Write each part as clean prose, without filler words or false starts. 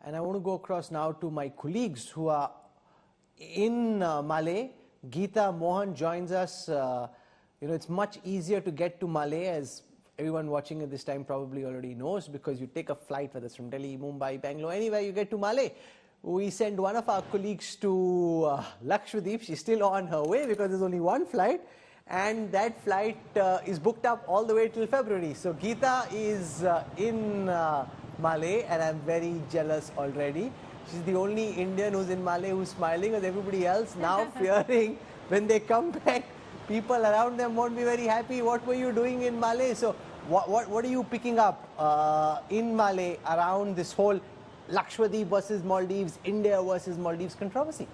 And I want to go across now to my colleagues who are in Malay. Geeta Mohan joins us. It's much easier to get to Malay, as everyone watching at this time probably already knows, because you take a flight, whether it's from Delhi, Mumbai, Bangalore, anywhere, you get to Malay. We send one of our colleagues to Lakshadweep. She's still on her way because there's only one flight, and that flight is booked up all the way till February. So Geeta is in Malay, and I'm very jealous already. She's the only Indian who's in Malay who's smiling, as everybody else now fearing when they come back, people around them won't be very happy. What were you doing in Malay? So what are you picking up in Malay around this whole Lakshadweep versus Maldives, India versus Maldives controversy?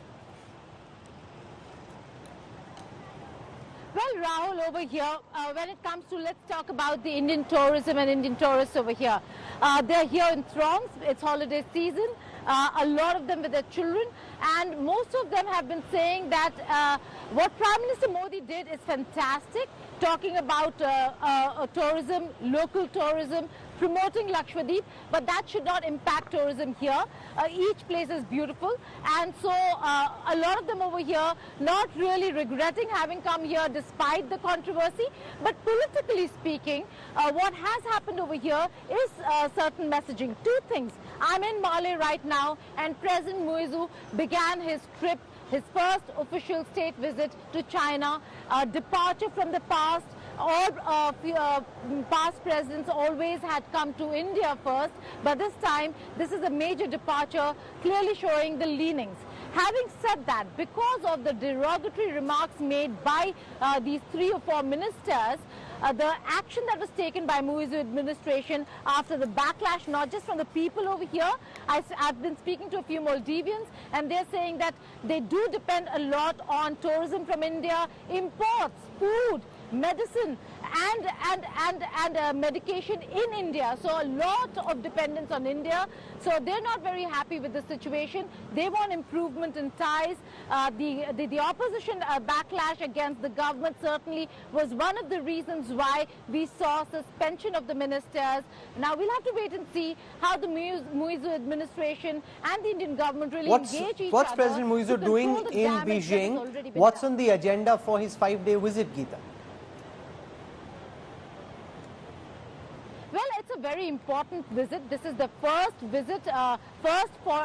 Well, Rahul, over here, when it comes to, let's talk about the Indian tourism and Indian tourists over here. They're here in throngs. It's holiday season. A lot of them with their children, and most of them have been saying that what Prime Minister Modi did is fantastic, talking about tourism, local tourism, promoting Lakshadweep, but that should not impact tourism here. Each place is beautiful, and so a lot of them over here not really regretting having come here despite the controversy. But politically speaking, what has happened over here is certain messaging. Two things. I'm in Malay right now, and President Muizu began his trip, his first official state visit to China, departure from the past. All past presidents always had come to India first, but this time this is a major departure, clearly showing the leanings. Having said that, because of the derogatory remarks made by these 3 or 4 ministers, the action that was taken by Muizu administration after the backlash, not just from the people over here. I've been speaking to a few Maldivians, and they're saying that they do depend a lot on tourism from India, imports, food, medicine and medication in India. So a lot of dependence on India. So they're not very happy with the situation. They want improvement in ties. The opposition backlash against the government certainly was one of the reasons why we saw suspension of the ministers. Now we'll have to wait and see how the Muizu administration and the Indian government really engage each other. What's President Muizu doing in Beijing? What's on the agenda for his 5-day visit, Geeta? Well, it's a very important visit. This is the first visit,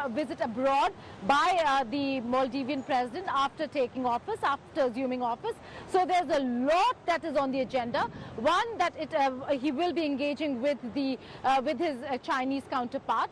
visit abroad by the Maldivian president after taking office, after assuming office. So there's a lot that is on the agenda. One, that he will be engaging with his Chinese counterpart.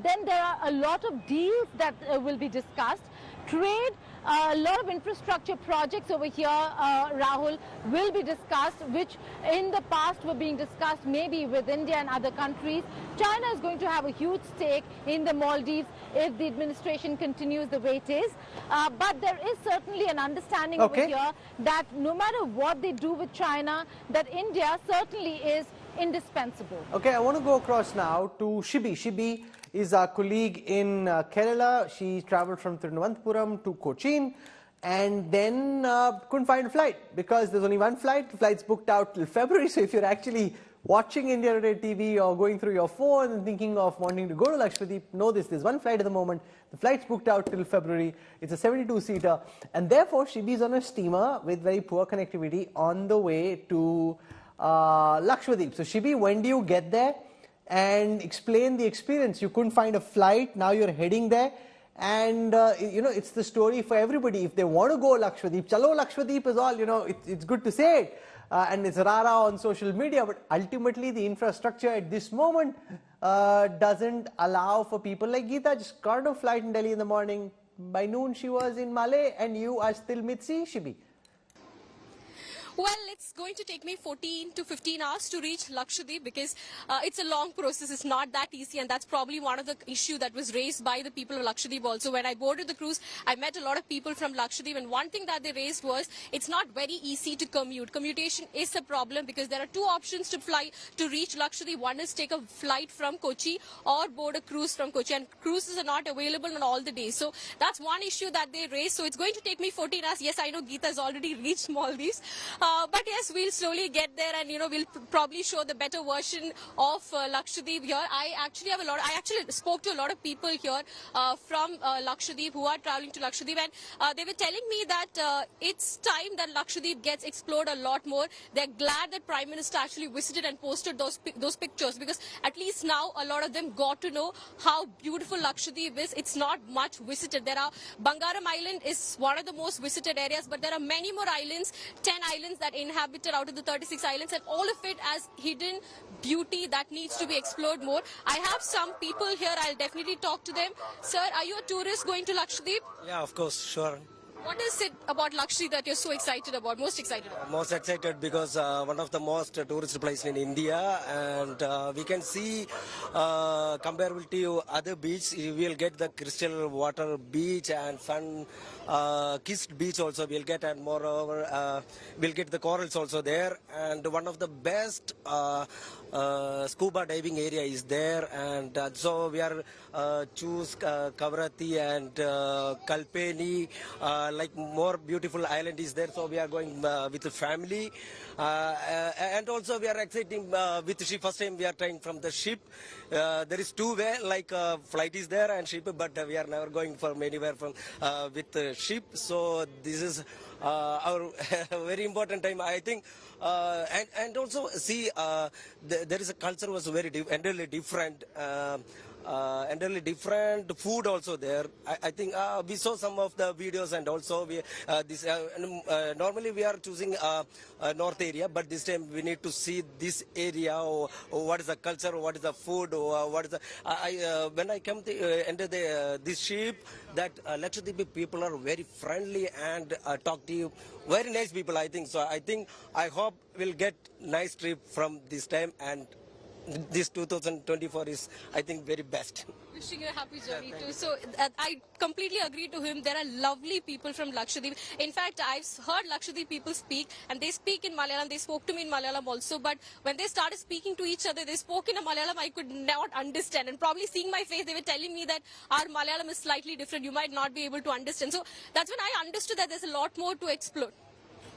Then there are a lot of deals that will be discussed. Trade, a lot of infrastructure projects over here, Rahul, will be discussed, which in the past were being discussed maybe with India and other countries. China is going to have a huge stake in the Maldives if the administration continues the way it is. But there is certainly an understanding over here that no matter what they do with China, that India certainly is indispensable. Okay, I want to go across now to Shibi. Shibi is our colleague in Kerala. She travelled from Thiruvananthapuram to Cochin and then couldn't find a flight because there's only one flight. The flight's booked out till February. So if you're actually watching India Today TV or going through your phone and thinking of wanting to go to Lakshadweep, know this, there's one flight at the moment. The flight's booked out till February. It's a 72-seater, and therefore Shibi's on a steamer with very poor connectivity on the way to Lakshadweep. So Shibi, when do you get there? And explain the experience. You couldn't find a flight, now you're heading there, and it's the story for everybody. If they want to go Lakshadweep, chalo Lakshadweep is all, it's good to say it, and it's rara on social media, but ultimately the infrastructure at this moment doesn't allow for people like Geeta. Just got a flight in Delhi in the morning, by noon she was in Malay, and you are still mid-sea, Shibi. Well, it's going to take me 14 to 15 hours to reach Lakshadweep because it's a long process. It's not that easy, and that's probably one of the issues that was raised by the people of Lakshadweep also. When I boarded the cruise, I met a lot of people from Lakshadweep, and one thing that they raised was it's not very easy to commute. Commutation is a problem because there are 2 options to fly to reach Lakshadweep. One is take a flight from Kochi or board a cruise from Kochi, and cruises are not available on all the days. So that's one issue that they raised. So it's going to take me 14 hours. Yes, I know Geeta has already reached Maldives. But yes, we'll slowly get there, and we'll probably show the better version of Lakshadweep here. I actually spoke to a lot of people here from Lakshadweep who are traveling to Lakshadweep, and they were telling me that it's time that Lakshadweep gets explored a lot more. They're glad that Prime Minister actually visited and posted those pictures, because at least now a lot of them got to know how beautiful Lakshadweep is. It's not much visited. Bangaram Island is one of the most visited areas, but there are many more islands, 10 islands that inhabited out of the 36 islands, and all of it as hidden beauty that needs to be explored more. I have some people here. I'll definitely talk to them. Sir, are you a tourist going to Lakshadweep? Yeah, of course, sure. What is it about Lakshadweep that you're so excited about, most excited about? Most excited because one of the most tourist places in India, and we can see comparable to other beaches, you will get the crystal water beach and sun kissed beach also we'll get, and moreover we'll get the corals also there, and one of the best scuba diving area is there, and so we are choose Kavarati and Kalpeni, like more beautiful island is there, so we are going with the family, and also we are exciting with the ship. First time we are trying from the ship. There is two way, like flight is there and ship, but we are never going from anywhere from with the ship, so this is our very important time, I think, and also see there is a culture was very entirely different. Entirely different food also there. I think we saw some of the videos, and also we normally we are choosing north area, but this time we need to see this area, or what is the culture, what is the food, or what is the when I come to enter this ship, that Lakshadweep people are very friendly and talkative, very nice people, I think. So I hope we'll get nice trip from this time, and this 2024 is, I think, very best. Wishing you a happy journey too. So I completely agree to him. There are lovely people from Lakshadweep. In fact, I've heard Lakshadweep people speak, and they speak in Malayalam. They spoke to me in Malayalam also, but when they started speaking to each other, they spoke in a Malayalam I could not understand, and probably seeing my face, they were telling me that our Malayalam is slightly different. You might not be able to understand. So that's when I understood that there's a lot more to explore.